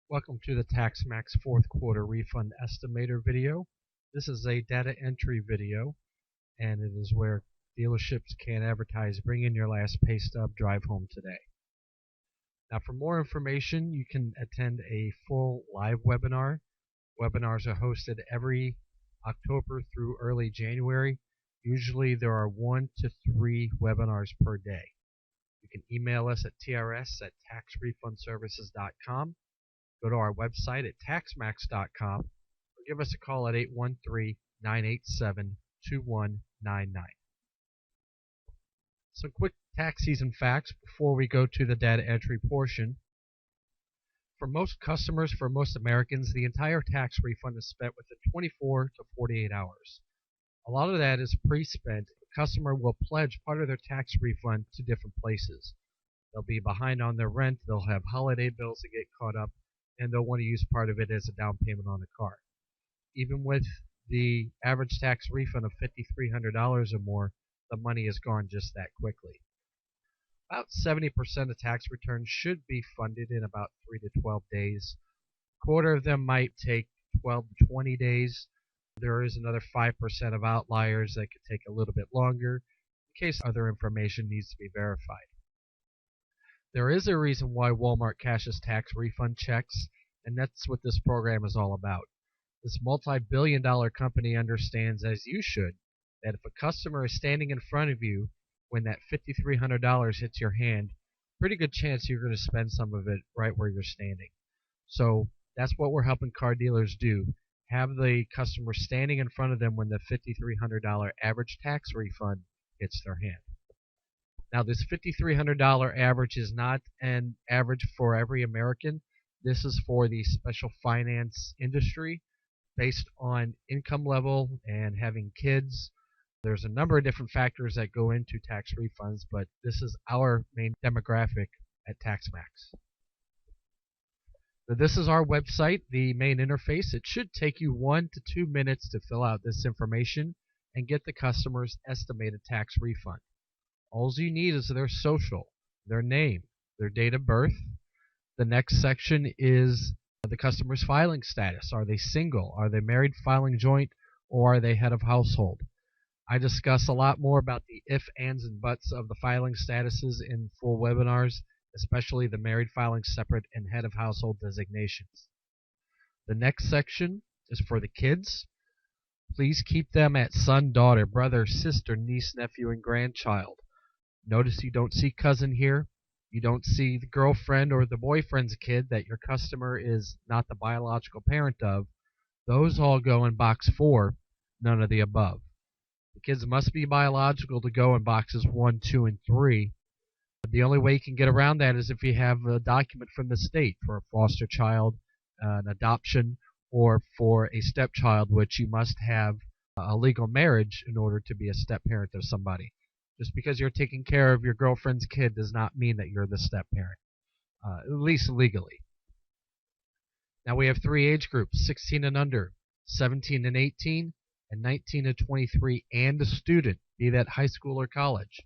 Welcome to the TaxMax fourth quarter refund estimator video. This is a data entry video, and it is where dealerships can advertise bring in your last pay stub, drive home today. Now for more information, you can attend a full live webinar. Webinars are hosted every October through early January. Usually there are 1 to 3 webinars per day. You can email us at trs@taxrefundservices.com. Go to our website at taxmax.com or give us a call at 813-987-2199. Some quick tax season facts before we go to the data entry portion. For most customers, for most Americans, the entire tax refund is spent within 24 to 48 hours. A lot of that is pre-spent. The customer will pledge part of their tax refund to different places. They'll be behind on their rent, they'll have holiday bills to get caught up, and they'll want to use part of it as a down payment on a car. Even with the average tax refund of $5,300 or more, the money is gone just that quickly. About 70% of tax returns should be funded in about 3 to 12 days. A quarter of them might take 12 to 20 days. There is another 5% of outliers that could take a little bit longer in case other information needs to be verified. There is a reason why Walmart cashes tax refund checks, and that's what this program is all about. This multi-billion-dollar company understands, as you should, that if a customer is standing in front of you when that $5,300 hits your hand, pretty good chance you're going to spend some of it right where you're standing. So that's what we're helping car dealers do. Have the customer standing in front of them when the $5,300 average tax refund hits their hand. Now, this $5,300 average is not an average for every American. This is for the special finance industry based on income level and having kids. There's a number of different factors that go into tax refunds, but this is our main demographic at TaxMax. So this is our website, the main interface. It should take you 1 to 2 minutes to fill out this information and get the customer's estimated tax refund. All you need is their social, their name, their date of birth. The next section is the customer's filing status. Are they single? Are they married, filing joint, or are they head of household? I discuss a lot more about the if, ands, and buts of the filing statuses in full webinars, especially the married, filing separate, and head of household designations. The next section is for the kids. Please keep them at son, daughter, brother, sister, niece, nephew, and grandchild. Notice you don't see cousin here. You don't see the girlfriend or the boyfriend's kid that your customer is not the biological parent of. Those all go in box 4, none of the above. The kids must be biological to go in boxes 1, 2, and 3. The only way you can get around that is if you have a document from the state for a foster child, an adoption, or for a stepchild, which you must have a legal marriage in order to be a step parent of somebody. Just because you're taking care of your girlfriend's kid does not mean that you're the step parent, at least legally. Now we have 3 age groups, 16 and under, 17 and 18, and 19 to 23, and a student, be that high school or college.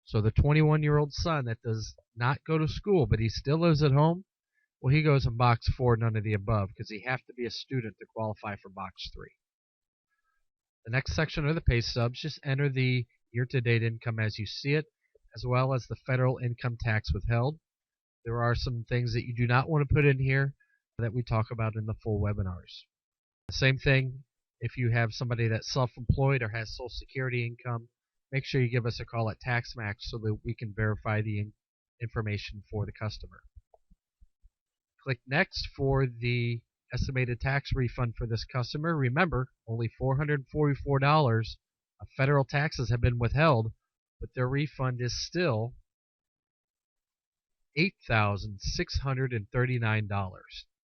So the 21-year-old son that does not go to school, but he still lives at home, well, he goes in box 4, none of the above, because he has to be a student to qualify for box 3. The next section are the pay stubs. Just enter the year-to-date income as you see it, as well as the federal income tax withheld. There are some things that you do not want to put in here that we talk about in the full webinars. The same thing if you have somebody that's self-employed or has Social Security income, make sure you give us a call at TaxMax so that we can verify the information for the customer. Click Next for the estimated tax refund for this customer. Remember, only $444 of federal taxes have been withheld, but their refund is still $8,639,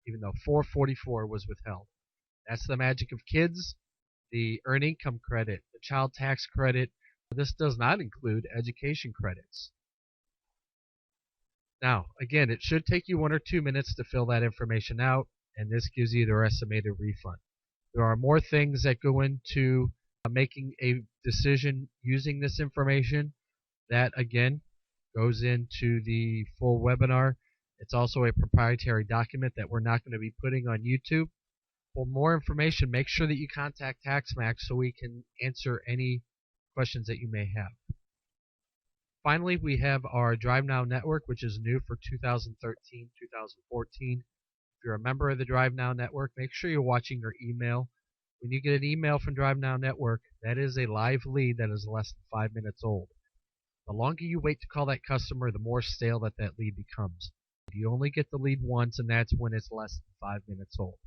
even though $444 was withheld. That's the magic of kids, the earned income credit, the child tax credit. This does not include education credits. Now, again, it should take you 1 or 2 minutes to fill that information out, and this gives you their estimated refund. There are more things that go into making a decision using this information. That, again, goes into the full webinar. It's also a proprietary document that we're not going to be putting on YouTube. For more information, make sure that you contact TaxMax so we can answer any questions that you may have. Finally, we have our DriveNow network, which is new for 2013-2014. If you're a member of the DriveNow network, make sure you're watching your email. When you get an email from DriveNow network, that is a live lead that is less than 5 minutes old. The longer you wait to call that customer, the more stale that lead becomes. You only get the lead once, and that's when it's less than 5 minutes old.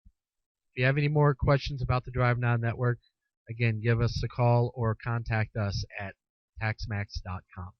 If you have any more questions about the DriveNow network, again, give us a call or contact us at taxmax.com.